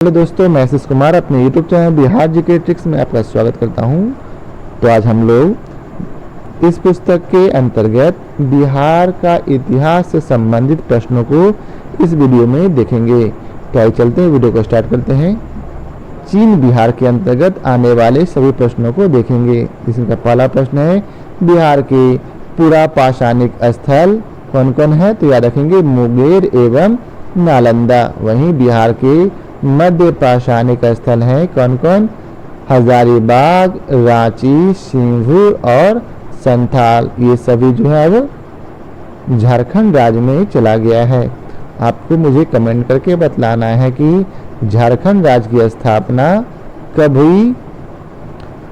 Hello दोस्तों, मैं आशीष कुमार अपने YouTube channel Bihar GK tricks में आपका स्वागत करता हूं। तो आज हम लोग इस पुस्तक के अंतर्गत बिहार का इतिहास से संबंधित प्रश्नों को इस वीडियो में देखेंगे। तो आइए चलते हैं, वीडियो को स्टार्ट करते हैं। चीन बिहार के अंतर्गत आने वाले सभी प्रश्नों को देखेंगे। इसका पहला प्रश्न है, बिहार के पुरापाषाणिक स्थल कौन कौन है? तो याद रखेंगे मुंगेर एवं नालंदा। वहीं बिहार के मध्य पाषाणिक स्थल हैं कौन कौन? हजारीबाग, रांची, सिंहभूम और संथाल। ये सभी जो है अब झारखंड राज्य में चला गया है। आपको मुझे कमेंट करके बतलाना है कि झारखंड राज्य की स्थापना कब हुई।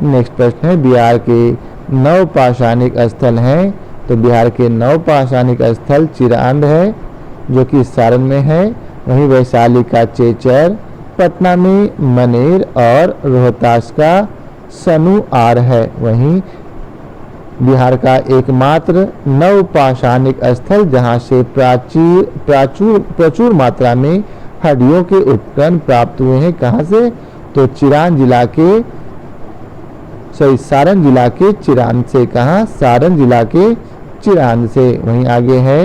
नेक्स्ट प्रश्न है, बिहार के नवपाषाणिक स्थल हैं। तो बिहार के नवपाषाणिक स्थल चिरांद है जो कि सारण में है। वहीं वैशाली का चेचर, पटना में मनेर और रोहतास का सनुआर है। वहीं बिहार का एकमात्र नवपाषाणिक स्थल जहां से प्रचुर मात्रा में हड्डियों के उपकरण प्राप्त हुए हैं, कहां से? तो सारण जिला के चिरांद से। कहां? सारण जिला के चिरांद से। वहीं आगे है,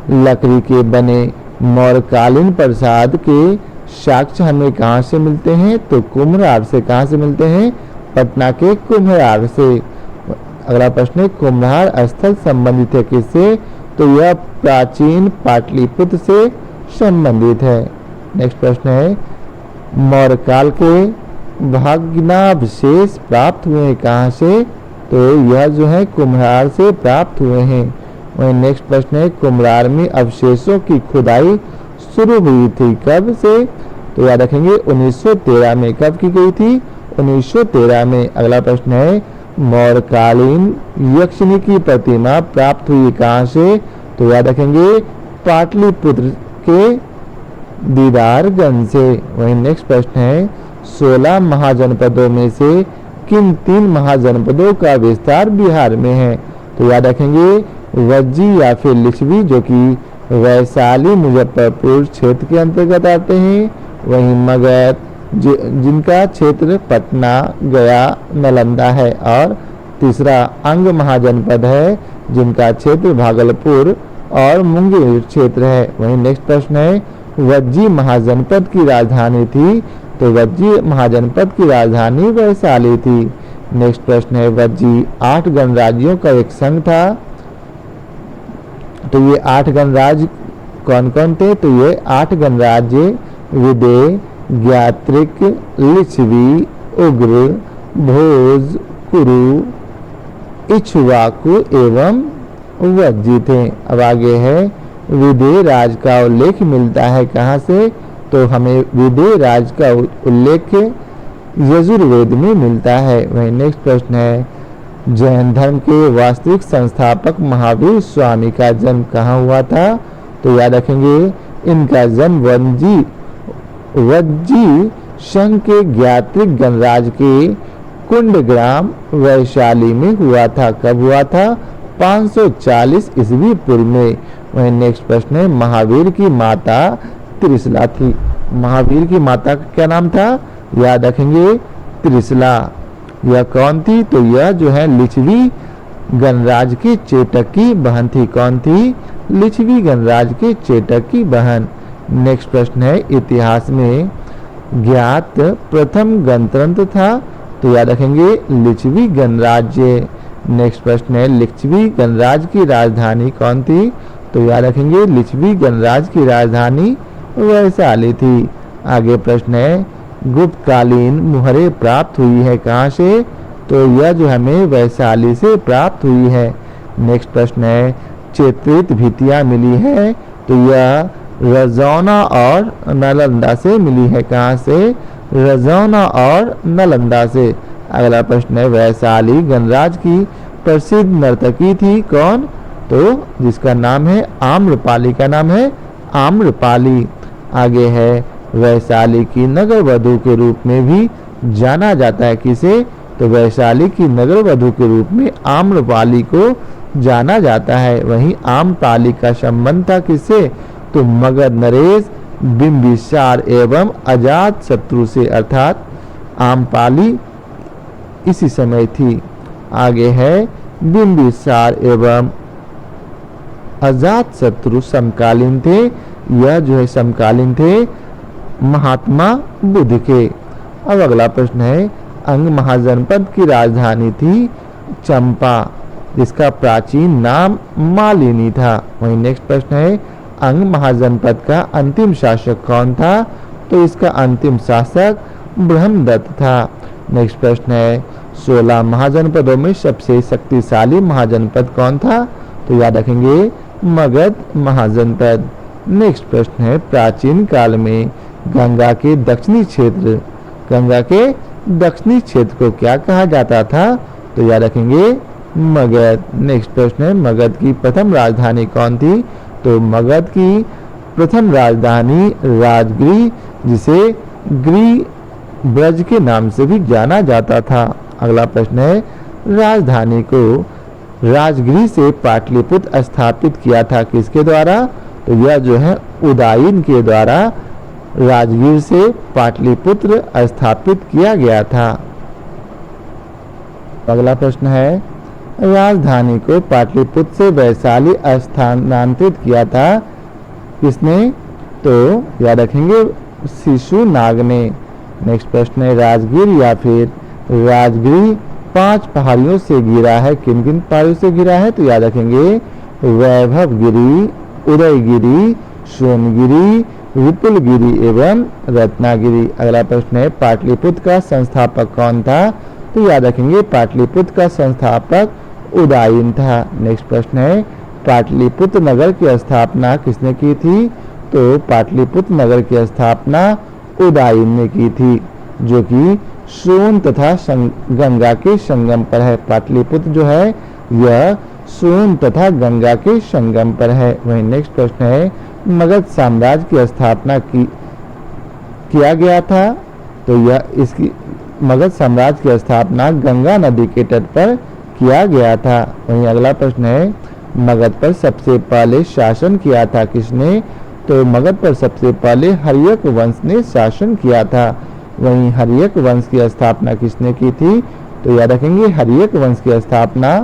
लकड़ी के बने मौर्यकालीन प्रसाद के साक्ष्य हमें कहाँ से मिलते हैं? तो कुम्हरार से। कहाँ से मिलते हैं? पटना के कुम्हरार से। अगला प्रश्न है, कुम्हरार स्थल संबंधित है किससे? तो यह प्राचीन पाटलिपुत्र से संबंधित है। नेक्स्ट प्रश्न है, मौर्यकाल के भग्नावशेष प्राप्त हुए हैं कहाँ से? तो यह जो है कुम्हरार से प्राप्त हुए हैं। वहीं नेक्स्ट प्रश्न है, कुम्हरार में अवशेषों की खुदाई शुरू हुई थी कब से? तो याद रखेंगे 1913 में। कब की गई थी? 1913 में। अगला प्रश्न है, मौर्यकालीन यक्षिणी की प्रतिमा प्राप्त हुई कहाँ से? तो याद रखेंगे पाटलिपुत्र के दीदारगंज से। वहीं नेक्स्ट प्रश्न है, 16 महाजनपदों में से किन 3 महाजनपदों का विस्तार बिहार में है? तो याद रखेंगे वज्जी या फिर लिच्छवी जो कि वैशाली मुजफ्फरपुर क्षेत्र के अंतर्गत आते हैं। वहीं मगध जिनका क्षेत्र पटना, गया, नालंदा है। और तीसरा अंग महाजनपद है जिनका क्षेत्र भागलपुर और मुंगेर क्षेत्र है। वहीं नेक्स्ट प्रश्न है, वज्जी महाजनपद की राजधानी थी। तो वज्जी महाजनपद की राजधानी वैशाली थी। नेक्स्ट प्रश्न है, वज्जी 8 गणराज्यों का एक संघ था। तो ये 8 गणराज्य कौन कौन थे? तो ये 8 गणराज्य विदेह, ज्ञात्रिक, लिच्छवी, उग्र, भोज, कुरु, इक्ष्वाकु एवं वज्जी थे। अब आगे है, विदेह राज का उल्लेख मिलता है कहाँ से? तो हमें विदेह राज का उल्लेख यजुर्वेद में मिलता है। वहीं नेक्स्ट प्रश्न है, जैन धर्म के वास्तविक संस्थापक महावीर स्वामी का जन्म कहाँ हुआ था? तो याद रखेंगे इनका जन्म वज्जी संघ के ज्ञात्रिक गणराज्य के कुंडग्राम वैशाली में हुआ था। कब हुआ था? 540 ईस्वी पूर्व में। वहीं नेक्स्ट प्रश्न है, महावीर की माता त्रिशला थी। महावीर की माता का क्या नाम था? याद रखेंगे त्रिशला। यह कौन थी? तो यह जो है लिच्छवी गणराज के चेटक की बहन थी। कौन थी? लिच्छवी गणराज के चेटक की बहन। नेक्स्ट प्रश्न है, इतिहास में ज्ञात प्रथम गणतंत्र था। तो याद रखेंगे लिच्छवी गणराज्य। नेक्स्ट प्रश्न है, लिच्छवी गणराज की राजधानी कौन थी? तो याद रखेंगे लिच्छवी गणराज की राजधानी वैशाली थी। आगे प्रश्न है, गुप्तकालीन मुहरें प्राप्त हुई है कहाँ से? तो यह जो हमें वैशाली से प्राप्त हुई है। नेक्स्ट प्रश्न है, चित्रित भित्तियाँ मिली है। तो यह रजौना और नालंदा से मिली है। कहाँ से? रजौना और नालंदा से। अगला प्रश्न है, वैशाली गणराज की प्रसिद्ध नर्तकी थी कौन? तो जिसका नाम है आम्रपाली। का नाम है आम्रपाली। आगे है, वैशाली की नगर वधु के रूप में भी जाना जाता है किसे? तो वैशाली की नगर वधु के रूप में आम्रपाली को जाना जाता है। वहीं आम्रपाली का संबंध था किससे? तो मगध नरेश बिंबिसार एवं अजात शत्रु से, अर्थात आम्रपाली इसी समय थी। आगे है बिंबिसार एवं अजात शत्रु समकालीन थे। यह जो है समकालीन थे महात्मा बुद्ध के। अब अगला प्रश्न है, अंग महाजनपद की राजधानी थी चंपा, जिसका प्राचीन नाम मालिनी था। वहीं नेक्स्ट प्रश्न है, अंग महाजनपद का अंतिम शासक कौन था? तो इसका अंतिम शासक ब्रह्मदत्त था। नेक्स्ट प्रश्न है, 16 महाजनपदों में सबसे शक्तिशाली महाजनपद कौन था? तो याद रखेंगे मगध महाजनपद। नेक्स्ट प्रश्न है, प्राचीन काल में गंगा के दक्षिणी क्षेत्र को क्या कहा जाता था? तो याद रखेंगे मगध। नेक्स्ट प्रश्न है, मगध की प्रथम राजधानी कौन थी? तो मगध की प्रथम राजधानी राजगिरी, जिसे गिरि ब्रज के नाम से भी जाना जाता था। अगला प्रश्न है, राजधानी को राजगिरी से पाटलिपुत्र स्थापित किया था किसके द्वारा? तो यह जो है उदयन के द्वारा राजगीर से पाटलिपुत्र स्थापित किया गया था। अगला प्रश्न है, राजधानी को पाटलिपुत्र से वैशाली स्थानांतरित किया था किसने? तो याद रखेंगे शिशुनाग ने। नेक्स्ट प्रश्न है, राजगीर या फिर राजगिरी 5 पहाड़ियों से घिरा है, किन किन पहाड़ियों से घिरा है? तो याद रखेंगे वैभवगिरी, उदयगिरी, सोनगिरी, विपुलगिरी एवं रत्नागिरी। अगला प्रश्न है, पाटलिपुत्र का संस्थापक कौन था? तो याद रखेंगे पाटलिपुत्र का संस्थापक उदयन था। नेक्स्ट प्रश्न है, पाटलिपुत्र नगर की स्थापना किसने की थी? तो पाटलिपुत्र नगर की स्थापना उदयन ने की थी, जो कि सोन तथा गंगा के संगम पर है। पाटलिपुत्र जो है यह सोन तथा गंगा के संगम पर है। वहीं नेक्स्ट प्रश्न है, मगध साम्राज्य की स्थापना किया गया था? तो यह इसकी मगध साम्राज्य की स्थापना गंगा नदी के तट पर किया गया था। वहीं अगला प्रश्न है, मगध पर सबसे पहले शासन किया था किसने? तो मगध पर सबसे पहले हर्यक वंश ने शासन किया था। वहीं हर्यक वंश की स्थापना किसने की थी? तो याद रखेंगे हर्यक वंश की स्थापना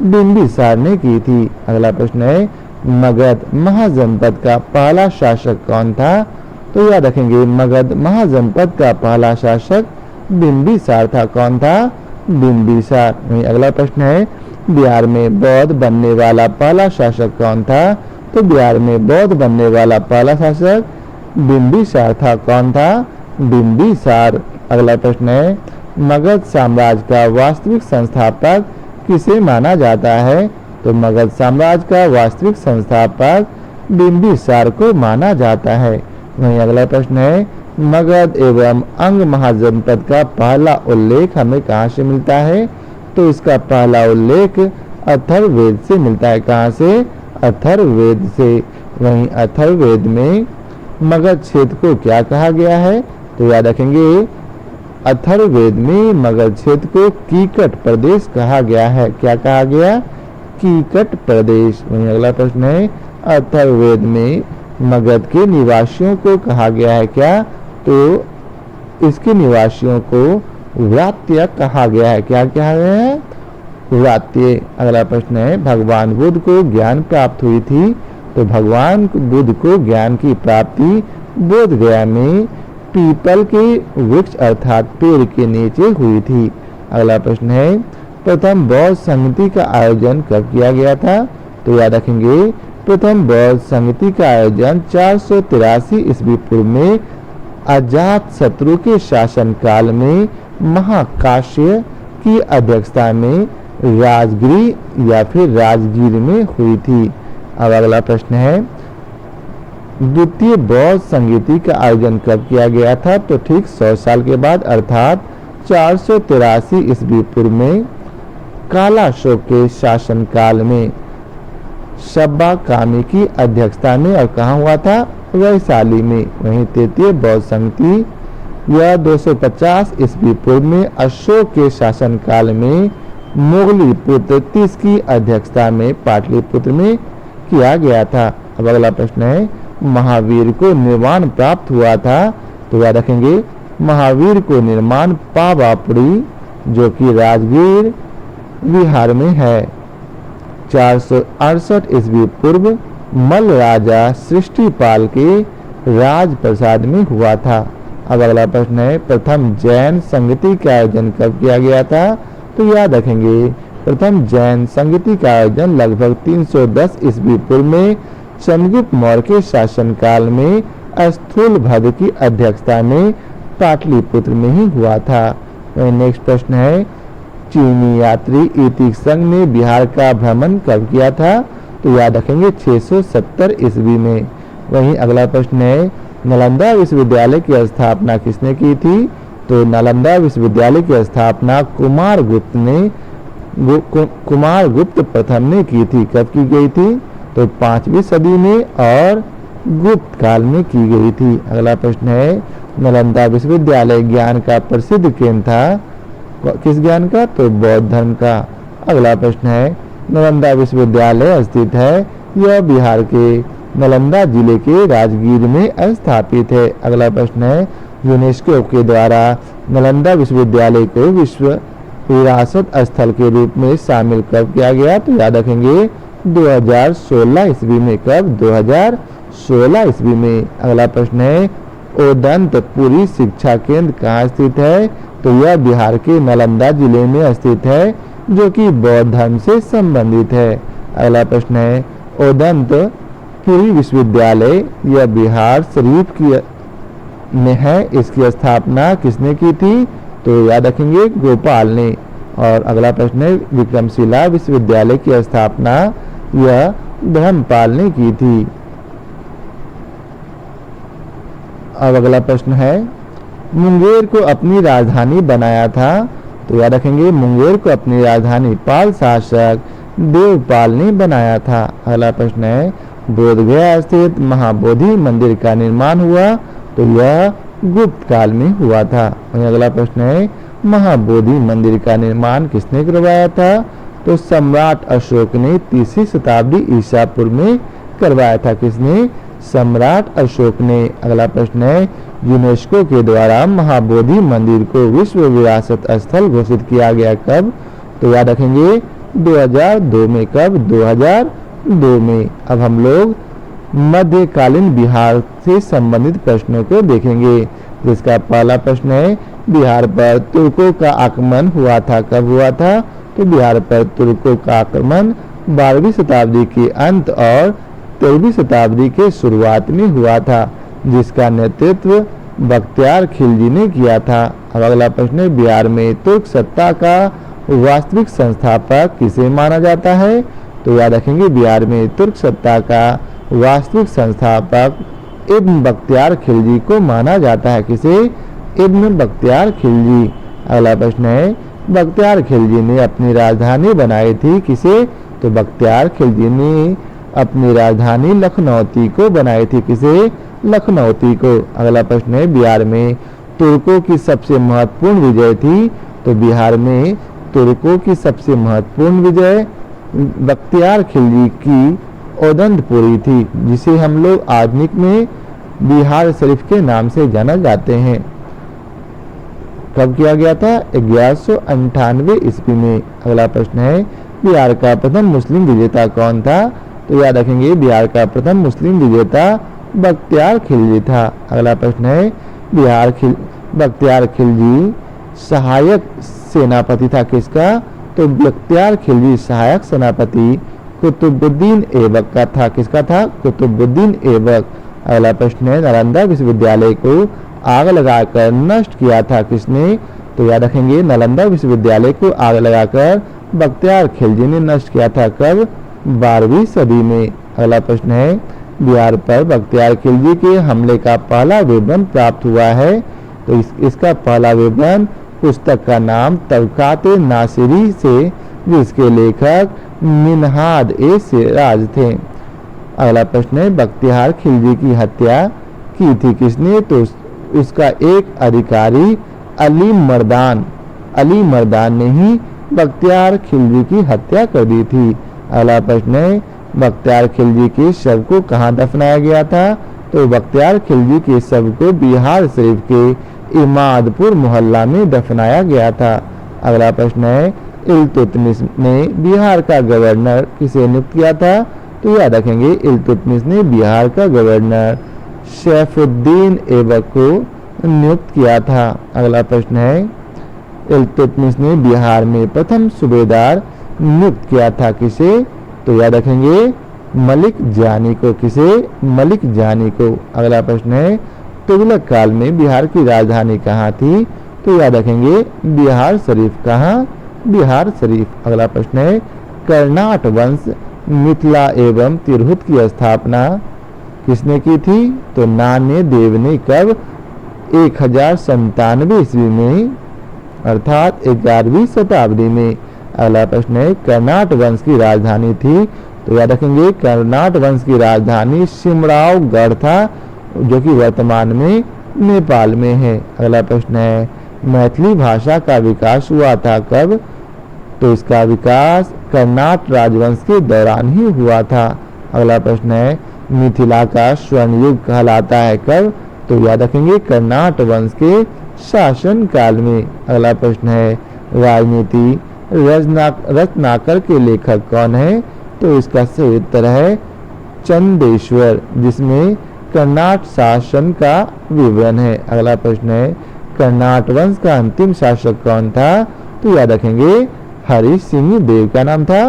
बिंबिसार ने की थी। अगला प्रश्न है, मगध महाजनपद का पहला शासक कौन था? तो याद रखेंगे मगध महाजनपद का पहला शासक बिंबिसार था। कौन था? बिंबिसार। वहीं अगला प्रश्न है, बिहार में बौद्ध बनने वाला पहला शासक कौन था? तो बिहार में बौद्ध बनने वाला पहला शासक बिंबिसार था। कौन था? बिंबिसार। अगला प्रश्न है, मगध साम्राज्य का वास्तविक संस्थापक किसे माना जाता है? तो मगध साम्राज्य का वास्तविक संस्थापक बिंबिसार को माना जाता है। वहीं अगला प्रश्न है, मगध एवं अंग महाजनपद का पहला उल्लेख हमें कहाँ से मिलता है? तो इसका पहला उल्लेख अथर्ववेद से मिलता है। कहाँ से? अथर्ववेद से। वहीं अथर्ववेद में मगध क्षेत्र को क्या कहा गया है? तो याद रखेंगे अथर्ववेद में मगध क्षेत्र को कीकट प्रदेश कहा गया है। क्या कहा गया? कीकट प्रदेश। वहीं अगला प्रश्न है, अथर्ववेद में मगध के निवासियों को कहा गया है क्या? तो इसके निवासियों को व्रात्य कहा गया है। क्या कहा गया है? व्रात्य। अगला प्रश्न है, भगवान बुद्ध को ज्ञान प्राप्त हुई थी? तो भगवान बुद्ध को ज्ञान की प्राप्ति बोध गया में पीपल के वृक्ष अर्थात पेड़ के नीचे हुई थी। अगला प्रश्न है, प्रथम बौद्ध संगति का आयोजन कब किया गया था? तो याद रखेंगे प्रथम बौद्ध संगति का आयोजन 483 ईस्वी पूर्व में अजात शत्रु के शासन काल में महाकाश्य की अध्यक्षता में राजगिरी या फिर राजगीर में हुई थी। अब अगला प्रश्न है, द्वितीय बौद्ध संगति का आयोजन कब किया गया था? तो ठीक 100 साल के बाद अर्थात 483 ईस्वी पूर्व में कालाशोक के शासन काल में शब्बा कामी की अध्यक्षता में। और कहाँ हुआ था? वैशाली में। वहीं तृतीय बौद्ध संगति यह 250 ईस्वी पूर्व में अशोक के शासन काल में मुगली पुत्र तीस की अध्यक्षता में पाटलिपुत्र में किया गया था। अब अगला प्रश्न है, महावीर को निर्वाण प्राप्त हुआ था? तो याद रखेंगे महावीर को निर्माण पावापुरी जो कि राजगीर बिहार में है। 468 ईस्वी पूर्व मल्ल राजा सृष्टिपाल के राजप्रसाद में हुआ था। अब अगला प्रश्न है प्रथम जैन संगति का आयोजन कब किया गया था? तो याद रखेंगे प्रथम जैन संगति का आयोजन लगभग 310 ईस्वी पूर्व में चंद्रगुप्त मौर्य के शासनकाल में स्थूलभद्र की अध्यक्षता में पाटलिपुत्र में ही हुआ था। नेक्स्ट प्रश्न है चीनी यात्री ईतिक संघ ने बिहार का भ्रमण कब किया था? तो याद रखेंगे 670 ईस्वी में। वहीं अगला प्रश्न है नालंदा विश्वविद्यालय की स्थापना किसने की थी? तो नालंदा विश्वविद्यालय की स्थापना कुमार गुप्त प्रथम ने की थी। कब की गई थी? तो 5वीं सदी में और गुप्त काल में की गई थी। अगला प्रश्न है नालंदा विश्वविद्यालय ज्ञान का प्रसिद्ध केंद्र था। किस ज्ञान का? तो बौद्ध धर्म का। अगला प्रश्न है नालंदा विश्वविद्यालय स्थित है, यह बिहार के नालंदा जिले के राजगीर में स्थापित है। अगला प्रश्न है यूनेस्को के द्वारा नालंदा विश्वविद्यालय को विश्व विरासत स्थल के रूप में शामिल कब किया गया? तो याद रखेंगे 2016 ईस्वी में। कब? 2016 ईस्वी में। अगला प्रश्न है ओदंतपुरी शिक्षा केंद्र कहाँ स्थित है? तो यह बिहार के नालंदा जिले में स्थित है जो कि बौद्ध धर्म से संबंधित है। अगला प्रश्न है ओदंतपुरी विश्वविद्यालय यह बिहार शरीफ की में है, इसकी स्थापना किसने की थी? तो याद रखेंगे गोपाल ने। और अगला प्रश्न है विक्रमशिला विश्वविद्यालय की स्थापना यह धर्मपाल ने की थी। अब अगला प्रश्न है मुंगेर को अपनी राजधानी बनाया था? तो याद रखेंगे मुंगेर को अपनी राजधानी पाल शासक देवपाल ने बनाया था। अगला प्रश्न है बोधगया स्थित महाबोधि मंदिर का निर्माण हुआ? तो यह गुप्त काल में हुआ था। वहीं अगला प्रश्न है महाबोधि मंदिर का निर्माण किसने करवाया था? तो सम्राट अशोक ने 3वीं शताब्दी ईसा पूर्व में करवाया था। किसने? सम्राट अशोक ने। अगला प्रश्न है यूनेस्को के द्वारा महाबोधि मंदिर को विश्व विरासत स्थल घोषित किया गया कब? तो याद रखेंगे 2002 में। कब? 2002 में। अब हम लोग मध्यकालीन बिहार से संबंधित प्रश्नों को देखेंगे, जिसका पहला प्रश्न है बिहार पर तुर्कों का आक्रमण हुआ था। कब हुआ था? तो बिहार पर तुर्कों का आक्रमण 12वीं शताब्दी के अंत और 13वीं शताब्दी के शुरुआत में हुआ था, जिसका नेतृत्व बख्तियार खिलजी ने किया था। अब अगला प्रश्न है बिहार में तुर्क सत्ता का वास्तविक संस्थापक किसे माना जाता है? तो याद रखेंगे बिहार में तुर्क सत्ता का वास्तविक संस्थापक इब्न बख्तियार खिलजी को माना जाता है। किसे? इब्न बख्तियार खिलजी। अगला प्रश्न है बख्तियार खिलजी ने अपनी राजधानी बनाई थी। किसे? तो बख्तियार खिलजी ने अपनी राजधानी लखनौती को बनाई थी। किसे? लखनौती को। अगला प्रश्न है बिहार में तुर्कों की सबसे महत्वपूर्ण विजय थी। तो बिहार में तुर्कों की सबसे महत्वपूर्ण विजय बख्तियार खिलजी की ओदंतपुरी थी, जिसे हम लोग आधुनिक में बिहार शरीफ के नाम से जाना जाते हैं। कब किया गया था? 1198 ईस्वी में। अगला प्रश्न है बिहार का प्रथम मुस्लिम विजेता कौन था? तो याद रखेंगे बिहार का प्रथम मुस्लिम विजेता बख्तियार खिलजी था। अगला प्रश्न है बख्तियार खिलजी सहायक सेनापति था। किसका? तो बख्तियार खिलजी सहायक सेनापति कुतुबुद्दीन ऐबक का था। किसका था? कुतुबुद्दीन ऐबक। अगला प्रश्न है नालंदा विश्वविद्यालय को आग लगाकर नष्ट किया था किसने? तो याद रखेंगे नालंदा विश्वविद्यालय को आग लगाकर बख्तियार खिलजी ने नष्ट किया था। कब? 12वीं सदी में। अगला प्रश्न है बिहार पर बख्तियार खिलजी के हमले का पहला विवरण प्राप्त हुआ है। तो इसका पहला विवरण पुस्तक का नाम तबकात-ए नासिरी से, जिसके लेखक मिन्हाज ए सिराज थे। अगला प्रश्न है बख्तियार खिलजी की हत्या की थी किसने? तो उसका एक अधिकारी अली मर्दान ने ही बख्तियार खिलजी की हत्या कर दी थी। अगला प्रश्न है बख्तियार खिलजी के शव को कहाँ दफनाया गया था? तो बख्तियार खिलजी के शव को बिहार शरीफ के इमादपुर मोहल्ला में दफनाया गया था। अगला प्रश्न है, इल्तुतमिश ने बिहार का गवर्नर किसे नियुक्त किया था? तो याद रखेंगे इल्तुतमिश ने बिहार का गवर्नर सैफुद्दीन ऐबक को नियुक्त किया था। अगला प्रश्न है, इल्तुतमिश ने बिहार में प्रथम सूबेदार नियुक्त किया था किसे? तो याद रखेंगे मलिक जानी को। किसे? मलिक जानी को। अगला प्रश्न है, तुगलक काल में बिहार की राजधानी कहाँ थी? तो याद रखेंगे बिहार शरीफ। कहाँ? बिहार शरीफ। अगला प्रश्न है, कर्नाट वंश मिथिला एवं तिरहुत की स्थापना किसने की थी? तो नान्य देव ने। कब? 1097 ईस्वी में, अर्थात 11वीं शताब्दी में। अगला प्रश्न है, कर्नाट वंश की राजधानी थी? तो याद रखेंगे कर्नाट वंश की राजधानी सिमरावगढ़ था, जो कि वर्तमान में नेपाल में है। अगला प्रश्न है, मैथिली भाषा का विकास हुआ था कब? तो इसका विकास कर्नाट राजवंश के दौरान ही हुआ था। अगला प्रश्न है, मिथिला का स्वर्ण युग कहलाता है कब? तो याद रखेंगे कर्नाट वंश के शासन काल में। अगला प्रश्न है, राजनीति रत्नाकर के लेखक कौन है? तो इसका सही उत्तर है चंदेश्वर, जिसमें कर्नाट शासन का विवरण है। अगला प्रश्न है, कर्नाट वंश का अंतिम शासक कौन था? तो याद रखेंगे हरि सिंह देव। का नाम था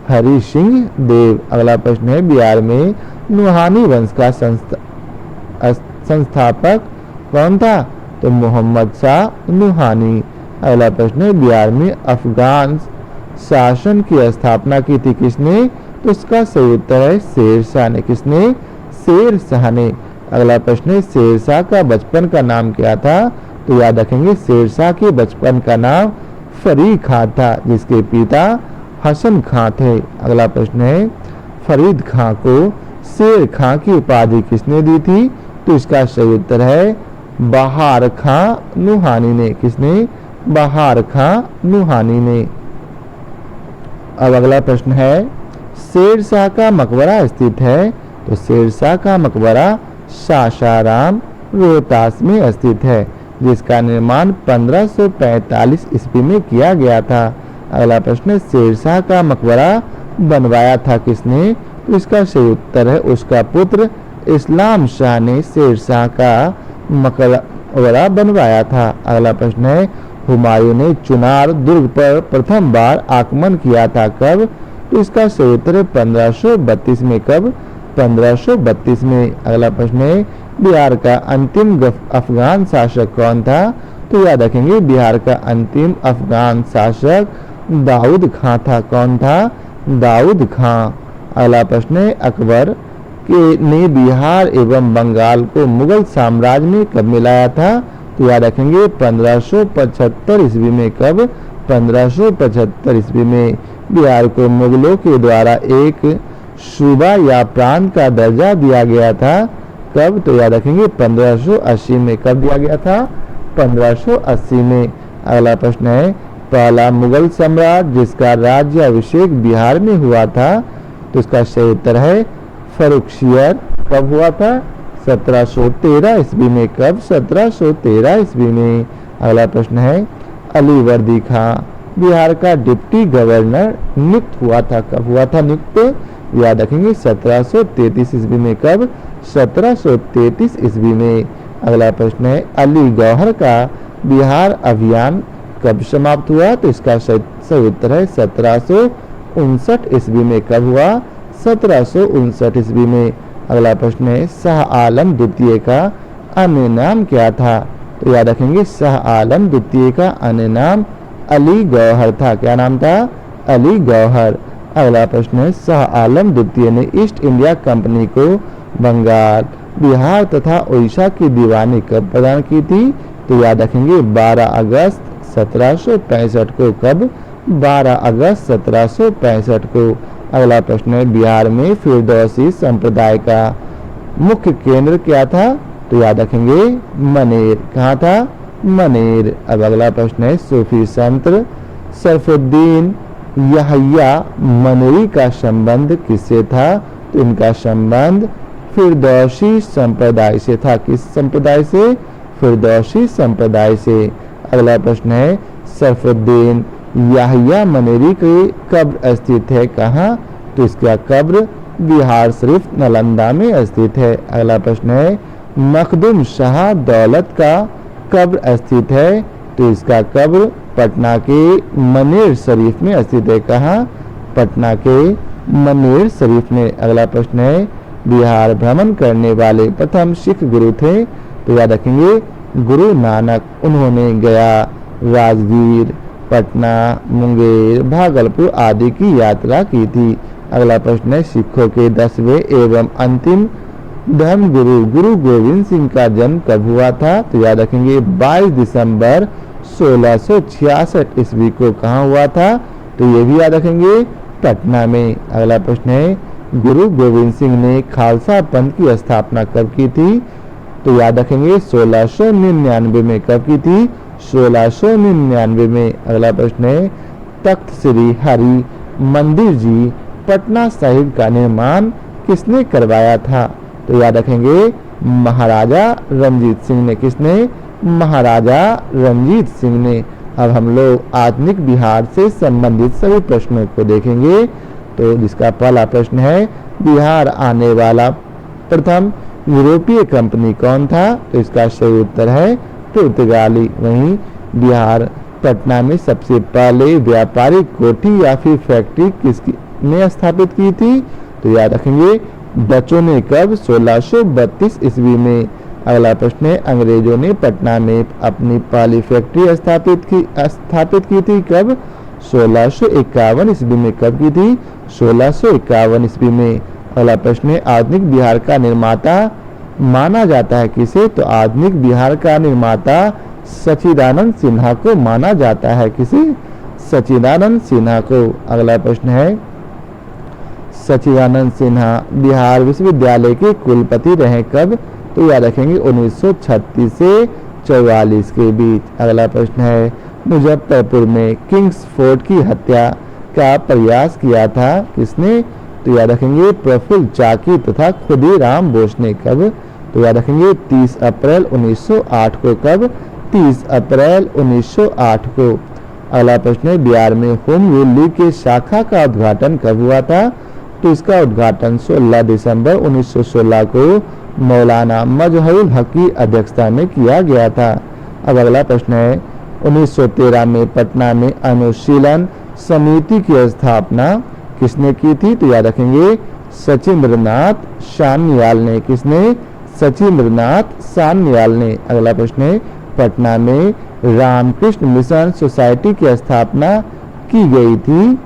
हरि सिंह देव। अगला प्रश्न है, बिहार में नुहानी वंश का संस्थापक कौन था? तो मोहम्मद शाह नुहानी। अगला प्रश्न है, बिहार में अफगान शासन की स्थापना की थी किसने? तो इसका सही उत्तर है शेरशाह ने। किसने? शेरशाह ने। अगला प्रश्न है, शेरशाह का बचपन का नाम क्या था? तो याद रखेंगे शेरशाह के बचपन का नाम फरीद खां था, जिसके पिता हसन खां थे। अगला प्रश्न है, फरीद खां को शेर खां की उपाधि किसने दी थी? तो इसका सही उत्तर है बहार खां नुहानी ने। किसने? बहार खां नुहानी ने। अब अगला प्रश्न है, शेरशाह का मकबरा स्थित है? तो शेरशाह का मकबरा सासाराम रोहतास में स्थित है, जिसका निर्माण 1545 ईस्वी में किया गया था। अगला प्रश्न, शेरशाह का मकबरा बनवाया था किसने? तो इसका सही उत्तर है उसका पुत्र इस्लाम शाह ने शेरशाह का मकबरा बनवाया था। अगला प्रश्न है, हुमायूं ने चुनार दुर्ग पर प्रथम बार आक्रमण किया था कब? तो इसका सही उत्तर है 1532 में। कब? 1532 में। अगला प्रश्न है, बिहार का अंतिम अफगान शासक कौन था? तो याद रखेंगे बिहार का अंतिम अफगान शासक दाऊद खां था। कौन था? दाऊद खां। अगला प्रश्न है, अकबर ने बिहार एवं बंगाल को मुगल साम्राज्य में कब मिलाया था? तो याद रखेंगे 1575 ईस्वी में। कब? 1575 ईस्वी में। बिहार को मुगलों के द्वारा एक सूबा या प्रांत का दर्जा दिया गया था कब? तो याद रखेंगे 1580 में। कब दिया गया था? 1580 में। अगला प्रश्न है, पहला मुगल सम्राट जिसका राज्य अभिषेक बिहार में हुआ था? तो इसका सही उत्तर है फर्रुखसियर। कब हुआ था? 1713 ईस्वी में। कब? 1713 ईस्वी में। अगला प्रश्न है, अलीवर्दी खां बिहार का डिप्टी गवर्नर नियुक्त हुआ था। कब हुआ था नियुक्त? याद रखेंगे 1733 ईस्वी में। कब? 1733 ईस्वी में। अगला प्रश्न है, अली गौहर का बिहार अभियान कब समाप्त हुआ? तो इसका सही उत्तर है 1759 ईस्वी में। कब हुआ? 1759 ईस्वी में। अगला प्रश्न है, शाह आलम द्वितीय का अन्य नाम क्या था? तो याद रखेंगे शाह आलम द्वितीय का अन्य नाम अली गौहर था। क्या नाम था? अली गौहर। अगला प्रश्न है, शाह आलम द्वितीय ने ईस्ट इंडिया कंपनी को बंगाल, बिहार तथा उड़ीसा की दीवानी कब प्रदान की थी? तो याद रखेंगे 12 अगस्त 1765 को। कब? 12 अगस्त 1765 को। अगला प्रश्न है, बिहार में फिरदौसी संप्रदाय का मुख्य केंद्र क्या था? तो याद रखेंगे मनेर। कहाँ था? मनेर। अब अगला प्रश्न है, सूफी संत सरफुद्दीन यहया मनेरी का संबंध किससे था? तो इनका संबंध फिरदौसी संप्रदाय से था। किस संप्रदाय से? फिरदौसी संप्रदाय से। अगला प्रश्न है सरफुद्दीन यहया मनेरी की कब्र स्थित है कहाँ? तो इसका कब्र बिहार शरीफ नालंदा में स्थित है। अगला प्रश्न है मखदूम शाह दौलत का कब्र स्थित है? तो इसका कब्र पटना के मनेर शरीफ में स्थित है। कहाँ? पटना के मनेर शरीफ में। अगला प्रश्न है बिहार भ्रमण करने वाले प्रथम सिख गुरु थे? तो याद रखेंगे गुरु नानक। उन्होंने गया, राजगीर, पटना, मुंगेर, भागलपुर आदि की यात्रा की थी। अगला प्रश्न है सिखों के 10वें एवं अंतिम धर्मगुरु गुरु गोविंद सिंह का जन्म कब हुआ था? तो याद रखेंगे 22 दिसंबर 1666 ईस्वी को कहाँ हुआ था? तो ये भी याद रखेंगे पटना में। अगला प्रश्न है गुरु गोविंद सिंह ने खालसा पंथ की स्थापना कब की थी? तो याद रखेंगे 1699 में। कब की थी? 1699 में। अगला प्रश्न है तख्त श्री हरि मंदिर जी पटना साहिब का निर्माण किसने करवाया था? तो याद रखेंगे महाराजा रंजीत सिंह ने। किसने? महाराजा रंजीत सिंह ने। अब हम लोग आधुनिक बिहार से संबंधित सभी प्रश्नों को देखेंगे। तो जिसका पहला प्रश्न है बिहार आने वाला प्रथम यूरोपीय कंपनी कौन था? तो इसका सही उत्तर है पुर्तगाली। वहीं बिहार पटना में सबसे पहले व्यापारिक कोठी या फिर फैक्ट्री किसने स्थापित की थी? तो याद रखेंगे डचों ने। कब? 1632 ईस्वी में। अगला प्रश्न है अंग्रेजों ने पटना में अपनी पहली फैक्ट्री स्थापित की थी कब? 1651 ईस्वी में। कब की थी? 1651 ईस्वी में। अगला प्रश्न है आधुनिक बिहार का निर्माता माना जाता है किसे? तो आधुनिक बिहार का निर्माता सच्चिदानंद सिन्हा को माना जाता है। किसे? सच्चिदानंद सिन्हा को। अगला प्रश्न है सच्चिदानंद सिन्हा बिहार विश्वविद्यालय के कुलपति रहे कब? तो याद रखेंगे 1936 से 44 के बीच। अगला प्रश्न है मुजफ्फरपुर में किंग्स फोर्ट की हत्या का प्रयास किया था किसने? तो याद रखेंगे प्रफुल्ल चाकी तथा खुदीराम बोस ने। कब? तो याद रखेंगे 30 अप्रैल 1908 को। कब? 30 अप्रैल 1908 को। अगला प्रश्न है बिहार में होम रूल लीग के शाखा का उद्घाटन कब हुआ था? तो इसका उद्घाटन 16 दिसंबर 1916 को मौलाना मजहरुल हक की अध्यक्षता में किया गया था। अब अगला प्रश्न है 1913 में पटना में अनुशीलन समिति की स्थापना किसने की थी? तो याद रखेंगे सचिंद्रनाथ सान्याल ने। किसने? सचिंद्रनाथ सान्याल ने। अगला प्रश्न है पटना में रामकृष्ण मिशन सोसाइटी की स्थापना की गई थी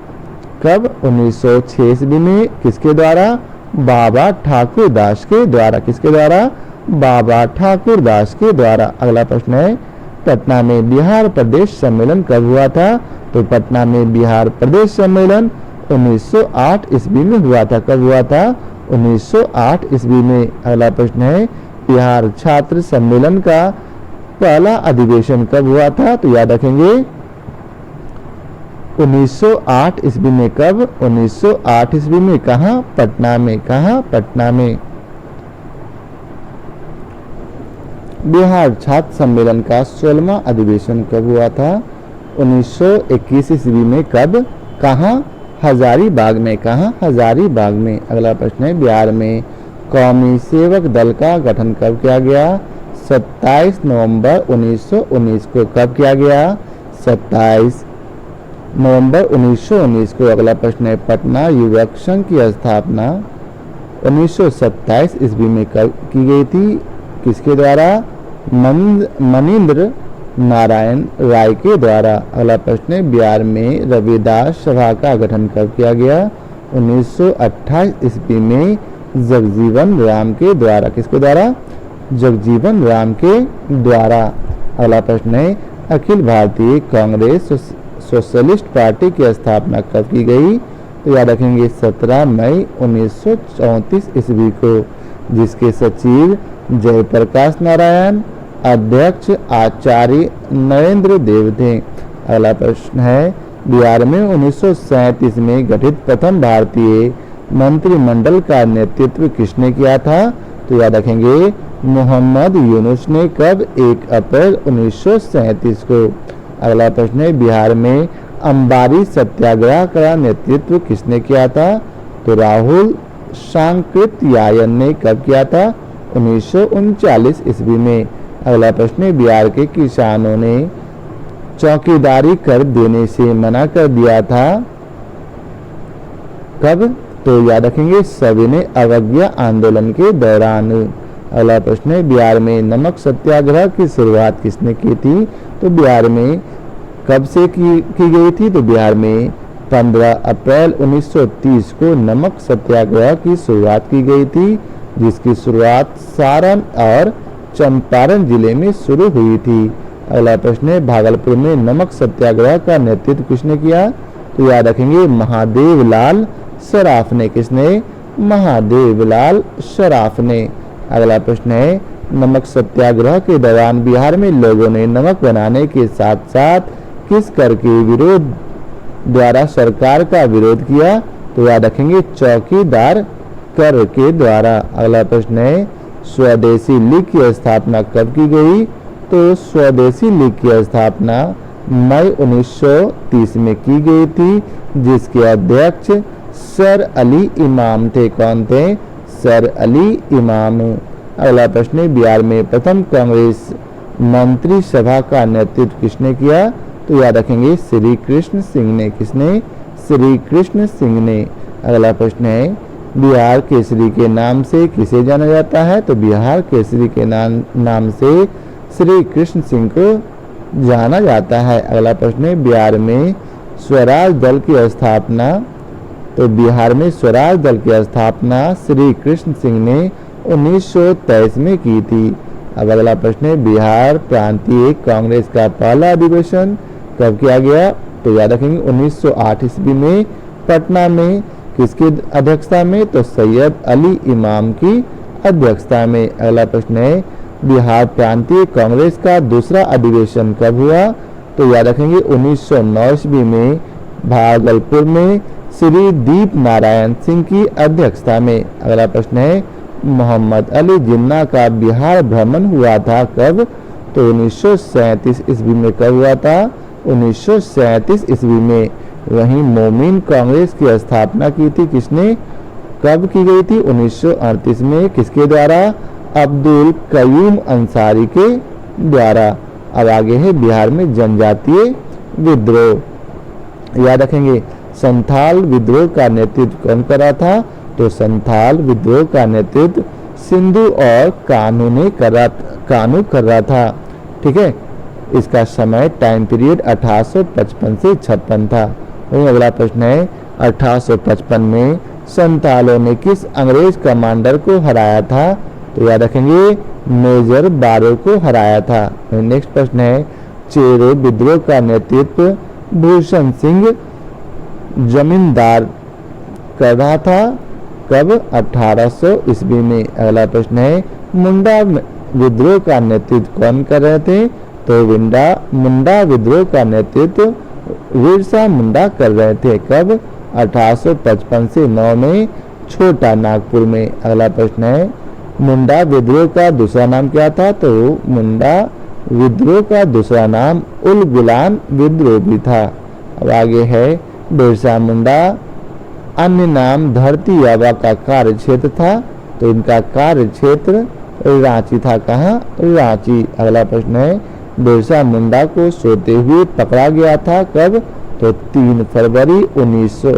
कब? 1906 ईस्वी में। किसके द्वारा? बाबा ठाकुर दास के द्वारा। किसके द्वारा? बाबा ठाकुर दास के द्वारा। अगला प्रश्न है पटना में बिहार प्रदेश सम्मेलन कब हुआ था? तो पटना में बिहार प्रदेश सम्मेलन 1908 ईस्वी में हुआ था। कब हुआ था? 1908 ईस्वी में। अगला प्रश्न है बिहार छात्र सम्मेलन का पहला अधिवेशन कब हुआ था? तो याद रखेंगे 1908 ईस्वी में। कब? 1908 ईस्वी में। कहाँ? पटना में। कहाँ? पटना में। बिहार छात्र सम्मेलन का 16वां अधिवेशन कब हुआ था? 1921 ईस्वी में। कब? कहाँ? हजारीबाग में। कहाँ? हजारीबाग में। अगला प्रश्न है बिहार में कौमी सेवक दल का गठन कब किया गया? 27 नवंबर 1919 को। कब किया गया? 27 नवंबर 1919 को। अगला प्रश्न है पटना युवक संघ की स्थापना 1927 ईस्वी में कब की गई थी? किसके द्वारा? मनीन्द्र नारायण राय के द्वारा। अगला प्रश्न है बिहार में रविदास सभा का गठन कब किया गया? 1928 ईस्वी में जगजीवन राम के द्वारा। किसके द्वारा? जगजीवन राम के द्वारा। अगला प्रश्न है अखिल भारतीय कांग्रेस सोशलिस्ट पार्टी की स्थापना कब की गई? तो याद रखेंगे 17 मई 1934 ईस्वी को, जिसके सचिव जयप्रकाश नारायण, अध्यक्ष आचार्य नरेंद्र देव थे। अगला प्रश्न है बिहार में 1937 में गठित प्रथम भारतीय मंत्रिमंडल का नेतृत्व किसने किया था? तो याद रखेंगे मोहम्मद यूनुस ने। कब? 1 अप्रैल 1937 को। अगला प्रश्न है बिहार में अंबारी सत्याग्रह का नेतृत्व किसने किया था? तो राहुल सांकृत्यायन ने कब किया था? 1939 ईस्वी में। अगला प्रश्न है बिहार के किसानों ने चौकीदारी कर देने से मना कर दिया था। कब? तो याद रखेंगे सविनय अवज्ञा आंदोलन के दौरान। अगला प्रश्न है बिहार में नमक सत्याग्रह की शुरुआत किसने की थी? तो बिहार में कब से की गई थी? तो बिहार में 15 अप्रैल 1930 को नमक सत्याग्रह की शुरुआत की गई थी, जिसकी शुरुआत सारण और चंपारण जिले में शुरू हुई थी। अगला प्रश्न है भागलपुर में नमक सत्याग्रह का नेतृत्व किसने किया? तो याद रखेंगे महादेव लाल सराफ ने। किसने? महादेव लाल सराफ ने। अगला प्रश्न है नमक सत्याग्रह के दौरान बिहार में लोगों ने नमक बनाने के साथ साथ किस कर के विरोध द्वारा सरकार का विरोध किया? तो याद रखेंगे चौकीदार कर के द्वारा। अगला प्रश्न है स्वदेशी लीग की स्थापना कब की गई? तो स्वदेशी लीग की स्थापना मई 1930 में की गई थी, जिसके अध्यक्ष सर अली इमाम थे। कौन थे? सर अली इमाम। अगला प्रश्न है बिहार में प्रथम कांग्रेस मंत्रिसभा का नेतृत्व किसने किया? तो याद रखेंगे श्री कृष्ण सिंह ने। किसने? श्री कृष्ण सिंह ने। अगला प्रश्न है बिहार केसरी के नाम से किसे जाना जाता है? तो बिहार केसरी के नाम से श्री कृष्ण सिंह को जाना जाता है। अगला प्रश्न है बिहार में स्वराज दल की स्थापना। तो बिहार में स्वराज दल की स्थापना श्री कृष्ण सिंह ने 1923 में की थी। अब अगला प्रश्न है बिहार प्रांतीय कांग्रेस का पहला अधिवेशन कब किया गया? तो याद रखेंगे 1908 ईस्वी में पटना में। किसकी अध्यक्षता में? तो सैयद अली इमाम की अध्यक्षता में। अगला प्रश्न है बिहार प्रांतीय कांग्रेस का दूसरा अधिवेशन कब हुआ? तो याद रखेंगे 1909 ईस्वी में भागलपुर में श्री दीप नारायण सिंह की अध्यक्षता में। अगला प्रश्न है मोहम्मद अली जिन्ना का बिहार भ्रमण हुआ था कब? तो 1937 ईस्वी में। कब हुआ था? 1937 ईस्वी में। वहीं मोमिन कांग्रेस की स्थापना की थी किसने? कब की गई थी? 1938 में। किसके द्वारा? अब्दुल कयूम अंसारी के द्वारा। अब आगे है बिहार में जनजातीय विद्रोह। याद रखेंगे संथाल विद्रोह का नेतृत्व कौन कर रहा था? तो संथाल विद्रोह का नेतृत्व सिंधु और कानू कर रहा था। ठीक है, इसका समय टाइम पीरियड 1855 से 56 था। वहीं अगला प्रश्न है 1855 में संथालों ने किस अंग्रेज कमांडर को हराया था? तो याद रखेंगे मेजर बारो को हराया था। नेक्स्ट प्रश्न है चेरो विद्रोह का नेतृत्व भूषण सिंह जमींदार कर रहा था। कब? 1800 ईस्वी में। अगला प्रश्न है मुंडा विद्रोह का नेतृत्व कौन कर रहे थे? तो मुंडा विद्रोह का नेतृत्व बिरसा मुंडा कर रहे थे। कब? 1855 से 9 में छोटा नागपुर में। अगला प्रश्न है मुंडा विद्रोह का दूसरा नाम क्या था? तो मुंडा विद्रोह का दूसरा नाम उल गुलान विद्रोह भी था। अब आगे है बिरसा मुंडा अन्य नाम धरती आबा का कार्य क्षेत्र था। तो इनका कार्य क्षेत्र रांची था। कहाँ? रांची। अगला प्रश्न है बिरसा मुंडा को सोते हुए पकड़ा गया था। कब? तो 3 फरवरी 1900।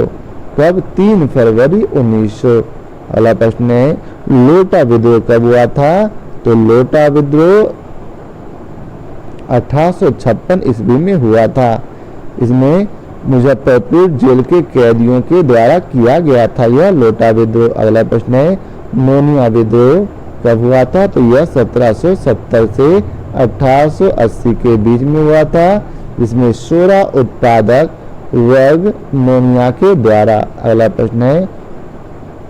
कब? 3 फरवरी 1900। अगला प्रश्न है लोटा विद्रोह कब हुआ था? तो लोटा विद्रोह 1856 ईस्वी में हुआ था। इसमें मुजफ्फरपुर जेल के कैदियों के द्वारा किया गया था यह लोटा विद्रोह। अगला प्रश्न है नोनिया विद्रोह कब हुआ था? तो यह 1770 से 1880 के बीच में हुआ था, जिसमें 16 उत्पादक वर्ग नोनिया के द्वारा। अगला प्रश्न है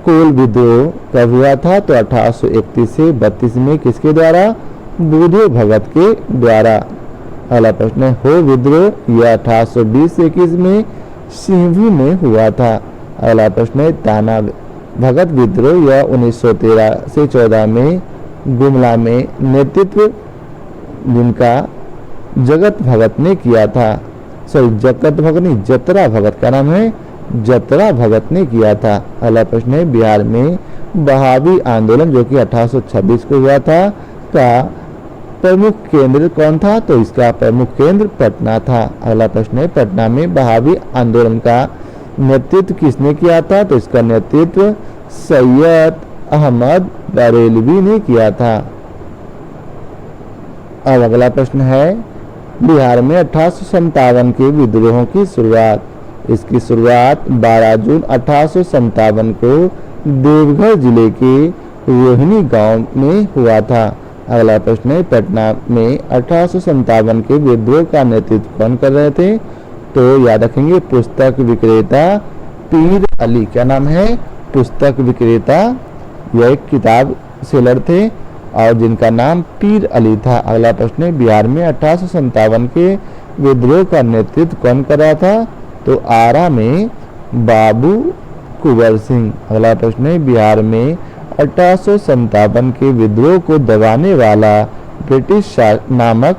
कोल विद्रोह कब हुआ था? तो 1831 से 32 में। किसके द्वारा? बुधो भगत के द्वारा। अगला प्रश्न है हो विद्रोह यह 1820 से 21 में सिंहवी में हुआ था। अगला प्रश्न है ताना भगत विद्रोह यह 1913 से 14 में गुमला में नेतृत्व जिनका जगत भगत ने किया था, सॉरी जगत भगत नहीं जतरा भगत का नाम है जतरा भगत ने किया था। अगला प्रश्न है बिहार में बहावी आंदोलन जो कि 1826 को हुआ था का प्रमुख केंद्र कौन था, तो इसका प्रमुख केंद्र पटना था। अगला प्रश्न है पटना में बहावी आंदोलन का नेतृत्व किसने किया था, तो इसका नेतृत्व सैयद अहमद बरेलवी ने किया था। अब अगला प्रश्न है बिहार में 1857 के विद्रोहों की शुरुआत। इसकी शुरुआत 12 जून 1857 को देवघर जिले के रोहिणी गांव में हुआ था। अगला प्रश्न है पटना में 1857 के विद्रोह का नेतृत्व कौन कर रहे थे, तो याद रखेंगे पुस्तक विक्रेता पीर अली। क्या नाम है, पुस्तक विक्रेता, यह एक किताब सेलर थे और जिनका नाम पीर अली था। अगला प्रश्न है बिहार में 1857 के विद्रोह का नेतृत्व कौन कर रहा था, तो आरा में बाबू कुंवर सिंह। अगला प्रश्न है बिहार में 1857 के विद्रोह को दबाने वाला ब्रिटिश नामक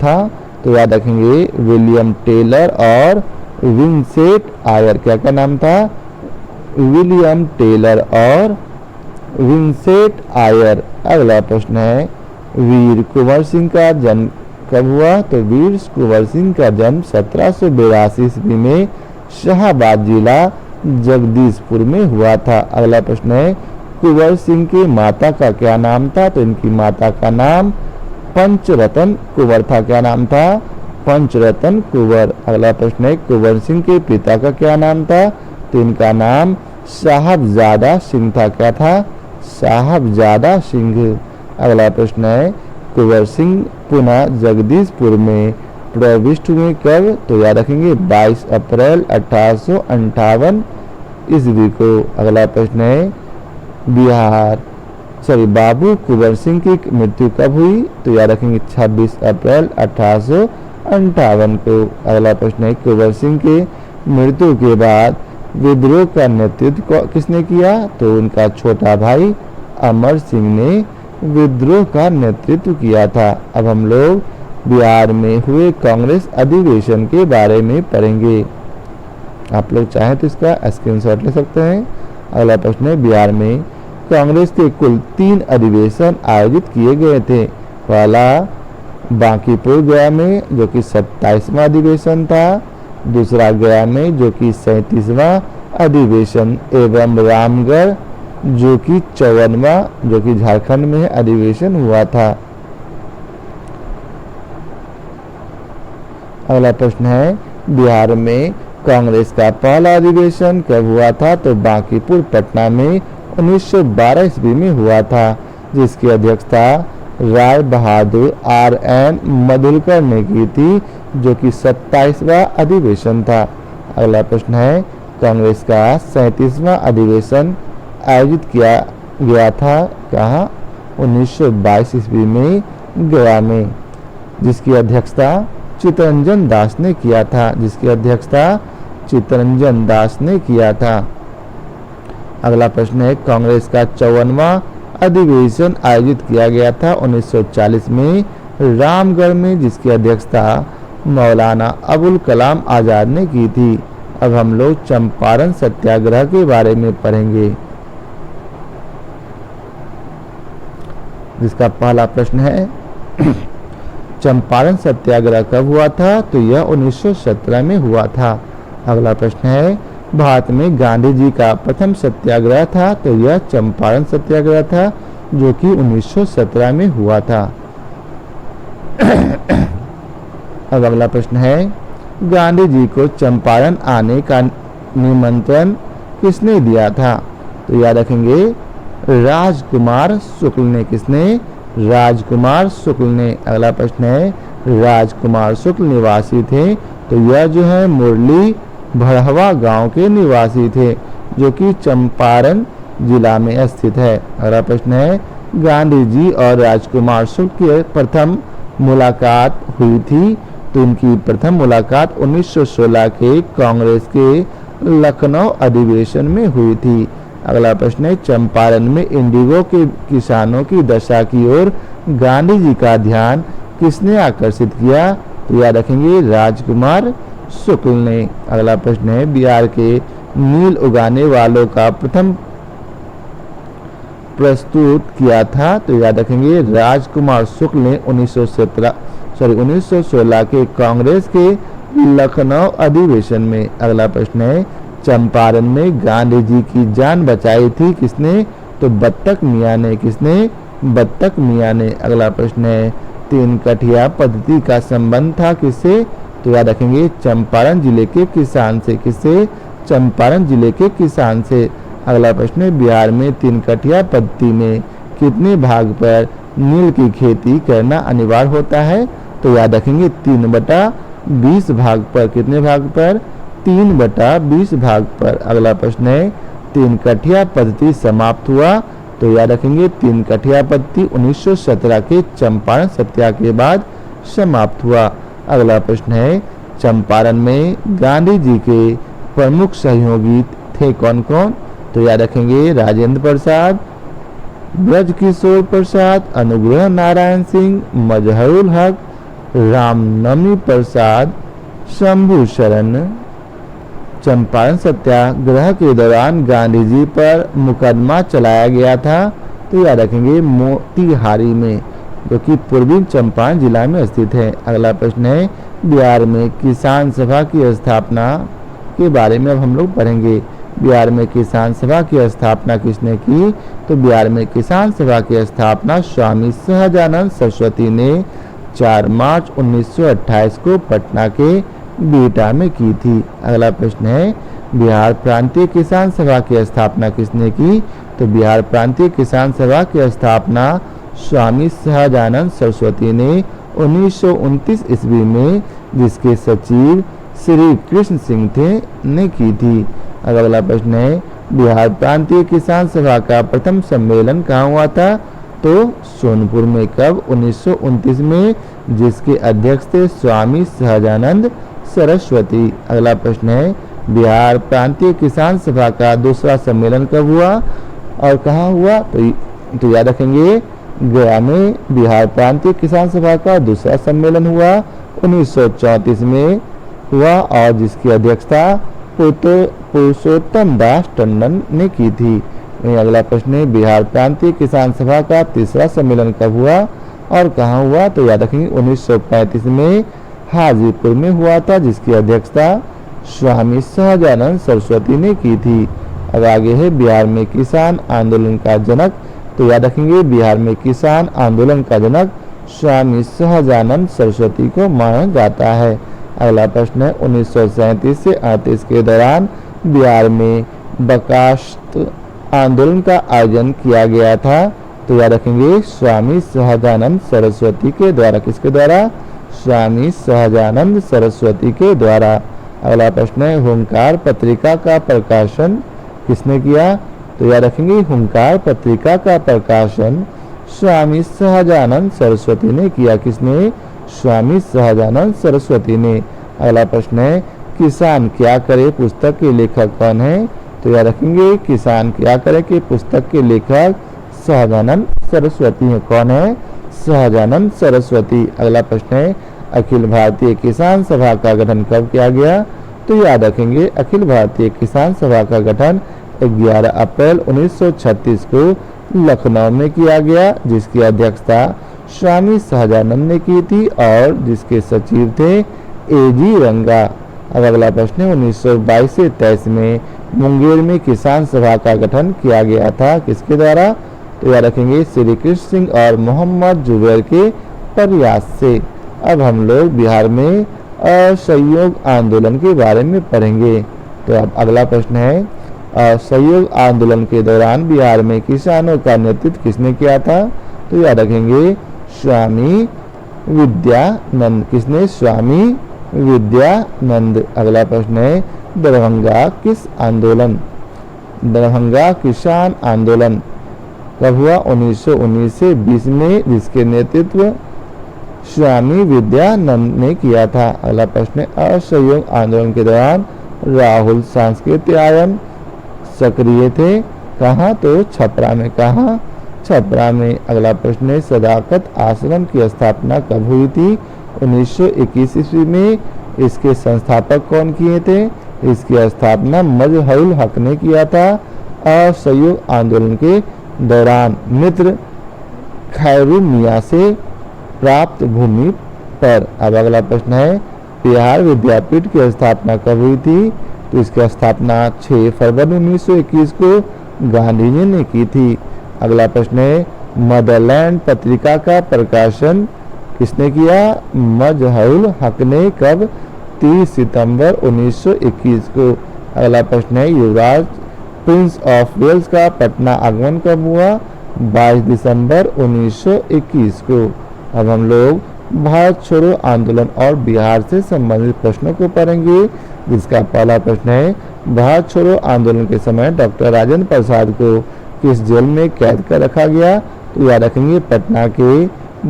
था, तो याद रखेंगे विलियम टेलर और विंसेंट आयर। क्या क्या नाम था, विलियम टेलर और विंसेंट आयर। अगला प्रश्न है वीर कुंवर सिंह का जन्म कब हुआ, तो वीर कुंवर सिंह का जन्म 1782 ईस्वी में शाहबाद जिला जगदीशपुर में हुआ था। अगला प्रश्न है कुंवर सिंह की माता का क्या नाम था, तो इनकी माता का नाम पंचरतन कुंवर था। क्या नाम था, पंचरतन कुंवर। अगला प्रश्न है कुंवर सिंह के पिता का क्या नाम था, तो इनका नाम साहबजादा सिंह था। क्या था, साहबजादा सिंह। अगला प्रश्न है कुंवर सिंह पुनः जगदीशपुर में प्रविष्ट हुए कब, तो याद रखेंगे 22 अप्रैल 1858 ईस्वी को। अगला प्रश्न है बाबू कुंवर सिंह की मृत्यु कब हुई, तो याद रखेंगे 26 अप्रैल 1858 को। अगला प्रश्न है कुंवर सिंह के मृत्यु के बाद विद्रोह का नेतृत्व किसने किया, तो उनका छोटा भाई अमर सिंह ने विद्रोह का नेतृत्व किया था। अब हम लोग बिहार में हुए कांग्रेस अधिवेशन के बारे में पढ़ेंगे। आप लोग चाहें तो इसका स्क्रीनशॉट ले सकते हैं। अगला प्रश्न है बिहार में कांग्रेस के कुल 3 अधिवेशन आयोजित किए गए थे। पहला बांकीपुर गया में जो कि 27वां अधिवेशन था, दूसरा गया में जो कि 37वां अधिवेशन एवं रामगढ़ जो कि 54वां जो कि झारखंड में अधिवेशन हुआ था। अगला प्रश्न है बिहार में कांग्रेस का पहला अधिवेशन कब हुआ था, तो बांकीपुर पटना में 1912 ईस्वी में हुआ था, जिसकी अध्यक्षता राय बहादुर RN मधुलकर ने की थी, जो कि 27वां अधिवेशन था। अगला प्रश्न है कांग्रेस का 37वां अधिवेशन आयोजित किया गया था कहाँ, 1922 ईस्वी में गया में, जिसकी अध्यक्षता चित्तरंजन दास ने किया था, जिसकी अध्यक्षता चित्तरंजन दास ने किया था। अगला प्रश्न है कांग्रेस का 54वां अधिवेशन आयोजित किया गया था 1940 में रामगढ़ में, जिसकी अध्यक्षता मौलाना अबुल कलाम आजाद ने की थी। अब हम लोग चंपारण सत्याग्रह के बारे में पढ़ेंगे, जिसका पहला प्रश्न है चंपारण सत्याग्रह कब हुआ था, तो यह 1917 में हुआ था। अगला प्रश्न है भारत में गांधी जी का प्रथम सत्याग्रह था, तो यह चंपारण सत्याग्रह था जो कि 1917 में हुआ था। अब अगला प्रश्न है गांधी जी को चंपारण आने का निमंत्रण किसने दिया था, तो याद रखेंगे राजकुमार शुक्ल ने। किसने, राजकुमार शुक्ल ने। अगला प्रश्न है राजकुमार शुक्ल निवासी थे, तो यह जो है मुरली भड़हवा गांव के निवासी थे, जो कि चंपारण जिला में स्थित है। अगला प्रश्न है गांधी जी और राजकुमार शुक्ल के प्रथम मुलाकात हुई थी? तो इनकी प्रथम मुलाकात 1916 के कांग्रेस के लखनऊ अधिवेशन में हुई थी। अगला प्रश्न है, चंपारण में इंडिगो के किसानों की दशा की ओर गांधी जी का ध्यान किसने आकर्षित किया? तो याद रखेंगे राजकुमार शुक्ल ने। अगला प्रश्न है, बिहार के नील उगाने वालों का प्रथम प्रस्तुत किया था? तो याद रखेंगे राजकुमार शुक्ल ने 1916 के कांग्रेस के लखनऊ अधिवेशन में। अगला प्रश्न है, चंपारण में गांधी जी की जान बचाई थी किसने? तो बत्तख मियाँ ने। किसने? बत्तख मियाँ ने। अगला प्रश्न है, तीन कठिया पद्धति का संबंध था किससे? तो याद रखेंगे चंपारण जिले के किसान से। किससे? चंपारण जिले के किसान से। अगला प्रश्न है, बिहार में तीन कठिया पद्धति में कितने भाग पर नील की खेती करना अनिवार्य होता है? तो याद रखेंगे 3/20 भाग पर। कितने भाग पर? 3/20 भाग पर। अगला प्रश्न है, तीन कठिया पद्धति समाप्त हुआ? तो याद रखेंगे तीन कठिया पद्धति 1917 के चंपारण सत्याग्रह के बाद समाप्त हुआ। अगला प्रश्न है, चंपारण में गांधी जी के प्रमुख सहयोगी थे कौन कौन? तो याद रखेंगे राजेंद्र प्रसाद, ब्रजकिशोर प्रसाद, अनुग्रह नारायण सिंह, मजहरुल हक, रामनवमी प्रसाद, शंभू शरण। चंपारण सत्याग्रह के दौरान गांधी जी पर मुकदमा चलाया गया था? तो याद रखेंगे मोतिहारी में, जो कि पूर्वी चंपारण जिला में स्थित है। अगला प्रश्न है, बिहार में किसान सभा की स्थापना के बारे में अब हम लोग पढ़ेंगे। बिहार में किसान सभा की स्थापना किसने की? तो बिहार में किसान सभा की स्थापना स्वामी सहजानंद सरस्वती ने 4 मार्च 1928 को पटना के बिहटा में की थी। अगला प्रश्न है, बिहार प्रांतीय किसान सभा की स्थापना किसने की? तो बिहार प्रांतीय किसान सभा की स्थापना स्वामी सहजानंद सरस्वती ने 1929 ईस्वी में, जिसके सचिव श्री कृष्ण सिंह थे, ने की थी। अगला प्रश्न है, बिहार प्रांतीय किसान सभा का प्रथम सम्मेलन कहाँ हुआ था? तो सोनपुर में। कब? 1929 में, जिसके अध्यक्ष थे स्वामी सहजानंद सरस्वती। अगला प्रश्न है, बिहार प्रांतीय किसान सभा का दूसरा सम्मेलन कब हुआ और कहाँ हुआ? तो याद रखेंगे गया में बिहार प्रांतीय किसान सभा का दूसरा सम्मेलन हुआ 1934 में हुआ और जिसकी अध्यक्षता पुरुषोत्तम दास टंडन ने की थी। अगला प्रश्न है, बिहार प्रांतीय किसान सभा का तीसरा सम्मेलन कब हुआ और कहाँ हुआ? तो याद रखेंगे 1935 में हाजीपुर में हुआ था, जिसकी अध्यक्षता स्वामी सहजानंद सरस्वती ने की थी। अब आगे है, बिहार में किसान आंदोलन का जनक। तो याद रखेंगे बिहार में किसान आंदोलन का जनक स्वामी सहजानंद सरस्वती को माना जाता है। अगला प्रश्न है, 1937 से 38 के दौरान बिहार में बर्खास्त आंदोलन का आयोजन किया गया था। तो याद रखेंगे स्वामी सहजानंद सरस्वती के द्वारा। किसके द्वारा? स्वामी सहजानंद सरस्वती के द्वारा। अगला प्रश्न है, हुंकार पत्रिका का प्रकाशन किसने किया? तो याद रखेंगे हुंकार पत्रिका का प्रकाशन स्वामी सहजानंद सरस्वती ने किया। किसने? स्वामी सहजानंद सरस्वती ने। अगला प्रश्न है, किसान क्या करे पुस्तक के लेखक कौन है? तो याद रखेंगे किसान क्या करे की पुस्तक के लेखक सहजानंद सरस्वती है। कौन है? सहजानंद सरस्वती। अगला प्रश्न है, अखिल भारतीय किसान सभा का गठन कब किया गया? तो याद रखेंगे अखिल भारतीय किसान सभा का गठन 11 अप्रैल 1936 को लखनऊ में किया गया, जिसकी अध्यक्षता स्वामी सहजानंद ने की थी और जिसके सचिव थे एजी रंगा। अब अगला प्रश्न है, 1922 से 23 में मुंगेर में किसान सभा का गठन किया गया था। किसके द्वारा? तो याद रखेंगे श्री कृष्ण सिंह और मोहम्मद जुबैर के प्रयास से। अब हम लोग बिहार में असहयोग आंदोलन के बारे में पढ़ेंगे। तो अब अगला प्रश्न है, असहयोग आंदोलन के दौरान बिहार में किसानों का नेतृत्व किसने किया था? तो याद रखेंगे स्वामी विद्यानंद। किसने? स्वामी विद्यानंद। अगला प्रश्न है, दरभंगा किस आंदोलन? दरभंगा किसान आंदोलन कब हुआ? 1919 से 20 में, जिसके नेतृत्व स्वामी विद्यानंद ने किया था। अगला प्रश्न है असहयोग आंदोलन के दौरान राहुल सांस्कृतिक आयन सक्रिय थे, कहाँ? तो छपरा में। कहाँ? छपरा में। अगला प्रश्न है सदाकत आश्रम की स्थापना कब हुई थी? 1921 ईस्वी में। इसके संस्थापक कौन किए थे? इसकी स्थापना मजहरुल हक ने किया था। असहयोग आंदोलन के दौरान मित्र खैरू मियाँ से प्राप्त भूमि पर। अब अगला प्रश्न है बिहार विद्यापीठ की स्थापना कब हुई थी? तो इसकी स्थापना 6 फरवरी 1921 को गांधी जी ने की थी। अगला प्रश्न है मदरलैंड पत्रिका का प्रकाशन किसने किया? मजहरुल हक ने। कब? 30 सितंबर 1921 को। अगला प्रश्न है युवराज प्रिंस ऑफ वेल्स का पटना आगमन कब हुआ? 22 दिसंबर 1921 को। अब हम लोग भारत छोड़ो आंदोलन और बिहार से संबंधित प्रश्नों को पढ़ेंगे, जिसका पहला प्रश्न है भारत छोड़ो आंदोलन के समय डॉक्टर राजेंद्र प्रसाद को किस जेल में कैद कर रखा गया? तो याद रखेंगे पटना के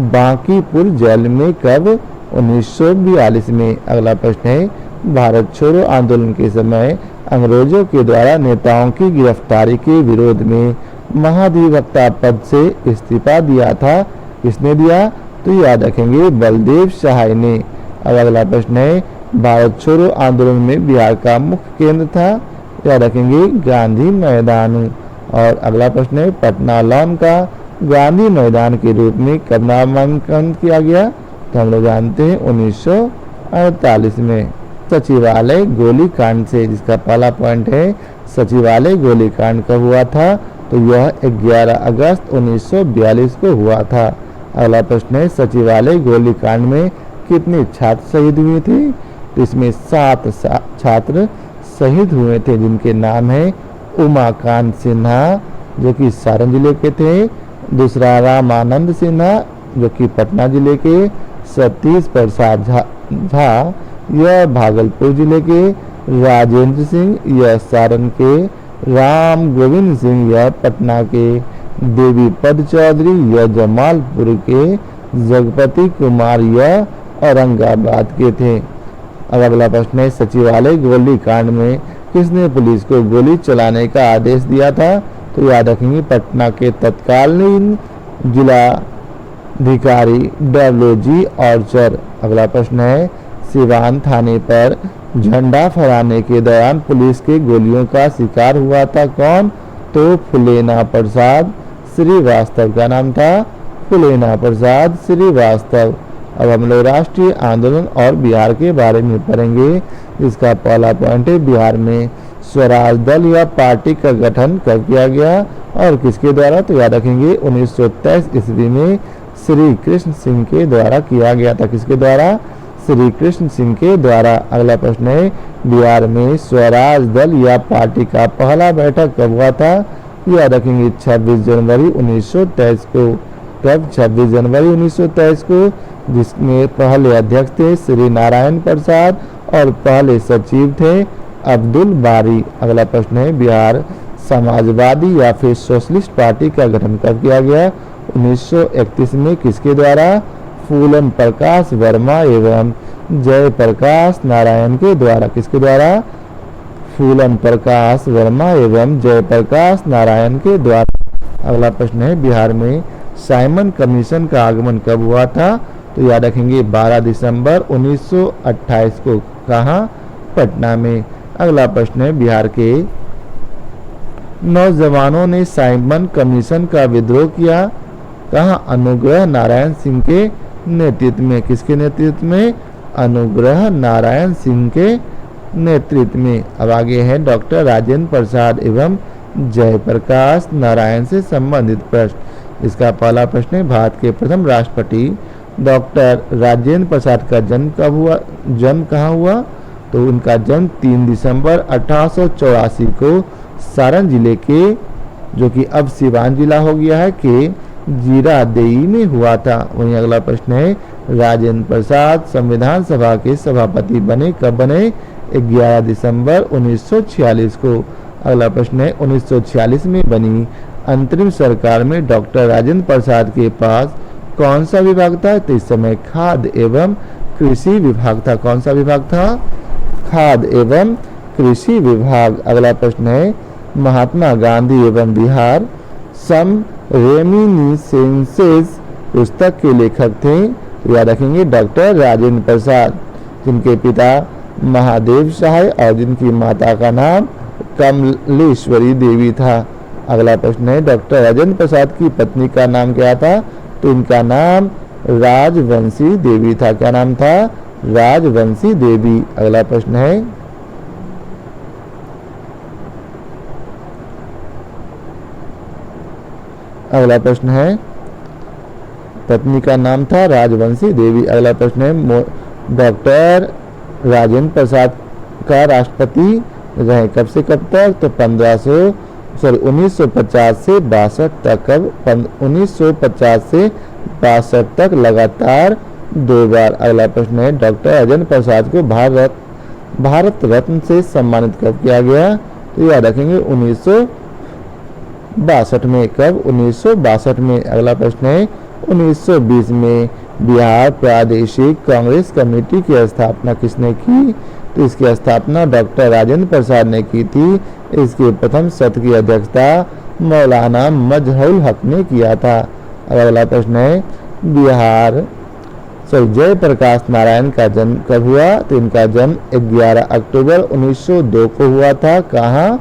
बांकीपुर जेल में। कब? 1942 में। अगला प्रश्न है भारत छोड़ो आंदोलन के समय अंग्रेजों के द्वारा नेताओं की गिरफ्तारी के विरोध में महाधिवक्ता पद से इस्तीफा दिया था, किसने दिया? तो याद रखेंगे बलदेव सहाय ने। अब अगला प्रश्न है भारत छोड़ो आंदोलन में बिहार का मुख्य केंद्र था, याद रखेंगे गांधी मैदान। और अगला प्रश्न है पटना लॉन का गांधी मैदान के रूप में कब नामांकन किया गया? तो हम लोग जानते हैं 1948 में। सचिवालय गोलीकांड से, जिसका पहला पॉइंट है सचिवालय गोलीकांड कब हुआ था? तो यह 11 अगस्त 1942 को हुआ था। अगला प्रश्न है सचिवालय गोलीकांड में कितने छात्र शहीद हुए थे? तो इसमें 7 छात्र शहीद हुए थे, जिनके नाम है उमाकांत सिन्हा जो कि सारण जिले के थे, दूसरा रामानंद सिन्हा जो कि पटना जिले के, सतीश प्रसाद झा यह भागलपुर जिले के, राजेंद्र सिंह यह सारण के, राम गोविंद सिंह यह पटना के, देवी पद चौधरी यह जमालपुर के, जगपति कुमार यह औरंगाबाद के थे। अब अगला प्रश्न है सचिवालय गोलीकांड में किसने पुलिस को गोली चलाने का आदेश दिया था? तो याद रखेंगे पटना के तत्कालीन जिलाधिकारी WG ऑर्चर। अगला प्रश्न है सिवान थाने पर झंडा फहराने के दौरान पुलिस के गोलियों का शिकार हुआ था कौन? तो फुलेना प्रसाद श्रीवास्तव का नाम था, फुलेना प्रसाद श्रीवास्तव। अब हम लोग राष्ट्रीय आंदोलन और बिहार के बारे में पढ़ेंगे, जिसका पहला पॉइंट है बिहार में स्वराज दल या पार्टी का गठन कब किया गया और किसके द्वारा? तो याद रखेंगे 1923 ईस्वी में श्री कृष्ण सिंह के द्वारा किया गया था। किसके द्वारा? श्री कृष्ण सिंह के द्वारा। अगला प्रश्न है बिहार में स्वराज दल या पार्टी का पहला बैठक कब हुआ था? याद रखेंगे 26 जनवरी 1923 को। कब? 26 जनवरी 1923 को, जिसमें पहले अध्यक्ष थे श्री नारायण प्रसाद और पहले सचिव थे अब्दुल बारी। अगला प्रश्न है बिहार समाजवादी या फिर सोशलिस्ट पार्टी का गठन कब किया गया? 1931 में। किसके द्वारा? फूलन प्रकाश वर्मा एवं जयप्रकाश नारायण के द्वारा। किसके द्वारा? फूलन प्रकाश वर्मा एवं जयप्रकाश नारायण के द्वारा। अगला प्रश्न है बिहार में साइमन कमीशन का आगमन कब हुआ था? तो याद रखेंगे 12 दिसंबर 1928 को। कहाँ? पटना में। अगला प्रश्न है बिहार के नौजवानों ने साइमन कमीशन का विद्रोह किया कहाँ? अनुग्रह नारायण सिंह के नेतृत्व में। किसके नेतृत्व में? अनुग्रह नारायण सिंह के नेतृत्व में। अब आगे है डॉक्टर राजेंद्र प्रसाद एवं जयप्रकाश नारायण से संबंधित प्रश्न। इसका पहला प्रश्न है भारत के प्रथम राष्ट्रपति डॉक्टर राजेंद्र प्रसाद का जन्म कब हुआ? जन्म कहाँ हुआ? तो उनका जन्म 3 दिसंबर 1884 को सारण जिले के, जो कि अब सिवान जिला हो गया है, के जीरादेई में हुआ था। वहीं अगला प्रश्न है राजेंद्र प्रसाद संविधान सभा के सभापति बने कब बने? 11 दिसंबर 1946 को। अगला प्रश्न है 1946 में बनी अंतरिम सरकार में डॉक्टर राजेंद्र प्रसाद के पास कौन सा विभाग था? तो इस समय खाद्य एवं कृषि विभाग था। कौन सा विभाग था? खाद्य एवं कृषि विभाग। अगला प्रश्न है महात्मा गांधी एवं बिहार सम रेमिनिसेंसेस पुस्तक के लेखक थे। तो याद रखेंगे डॉक्टर राजेंद्र प्रसाद, जिनके पिता महादेव सहाय और जिनकी माता का नाम कमलेश्वरी देवी था। अगला प्रश्न है डॉक्टर राजेंद्र प्रसाद की पत्नी का नाम क्या था? तो इनका नाम राजवंशी देवी था। क्या नाम था? राजवंशी देवी। अगला प्रश्न है पत्नी का नाम था राजवंशी देवी। अगला प्रश्न है डॉक्टर राजेंद्र प्रसाद का राष्ट्रपति रहे कब से कब तक? तो 1950 से 62 तक। कब? 1950 से 62 तक लगातार 2 बार। अगला प्रश्न है डॉक्टर राजेंद्र प्रसाद को भारत रत्न से सम्मानित कब किया गया? तो याद रखेंगे 1962 में। कब? 1962 में। अगला प्रश्न है 1920 में बिहार प्रादेशिक कांग्रेस कमेटी की स्थापना किसने की? तो इसकी स्थापना डॉक्टर राजेंद्र प्रसाद ने की थी। इसके प्रथम सत्र की अध्यक्षता मौलाना मजहरुल हक ने किया था। अगला प्रश्न है जयप्रकाश नारायण का जन्म कब हुआ? तो इनका जन्म 11 अक्टूबर 1902 को हुआ था। कहाँ?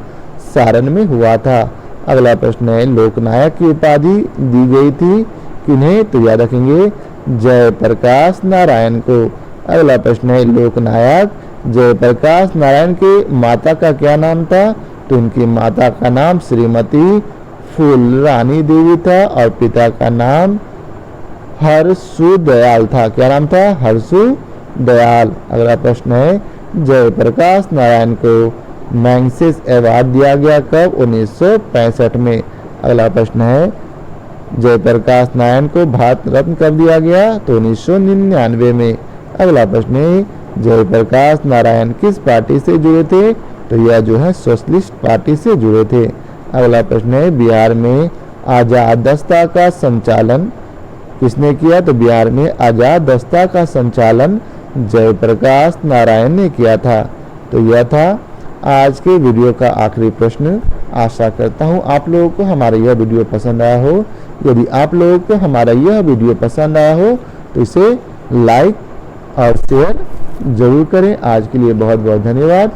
सारण में हुआ था। अगला प्रश्न है लोकनायक की उपाधि दी गई थी किन्हें? तो याद रखेंगे जयप्रकाश नारायण को। अगला प्रश्न है लोकनायक जयप्रकाश नारायण के माता का क्या नाम था? तो उनकी माता का नाम श्रीमती फूलरानी देवी था और पिता का नाम हरसु दयाल था। क्या नाम था? हरसु दयाल। अगला प्रश्न है जयप्रकाश नारायण को मैग्सेसे अवार्ड दिया गया कब? 1965 में। अगला प्रश्न है जयप्रकाश नारायण को भारत रत्न कब दिया गया? तो 1999 में। अगला प्रश्न है जयप्रकाश नारायण किस पार्टी से जुड़े थे? तो यह जो है सोशलिस्ट पार्टी से जुड़े थे। अगला प्रश्न है बिहार में आजाद दस्ता का संचालन किसने किया? तो बिहार में आजाद दस्ता का संचालन जयप्रकाश नारायण ने किया था। तो यह था आज के वीडियो का आखिरी प्रश्न। आशा करता हूँ आप लोगों को हमारा यह वीडियो पसंद आया हो। यदि आप लोगों को हमारा यह वीडियो पसंद आया हो तो इसे लाइक और शेयर जरूर करें। आज के लिए बहुत बहुत धन्यवाद।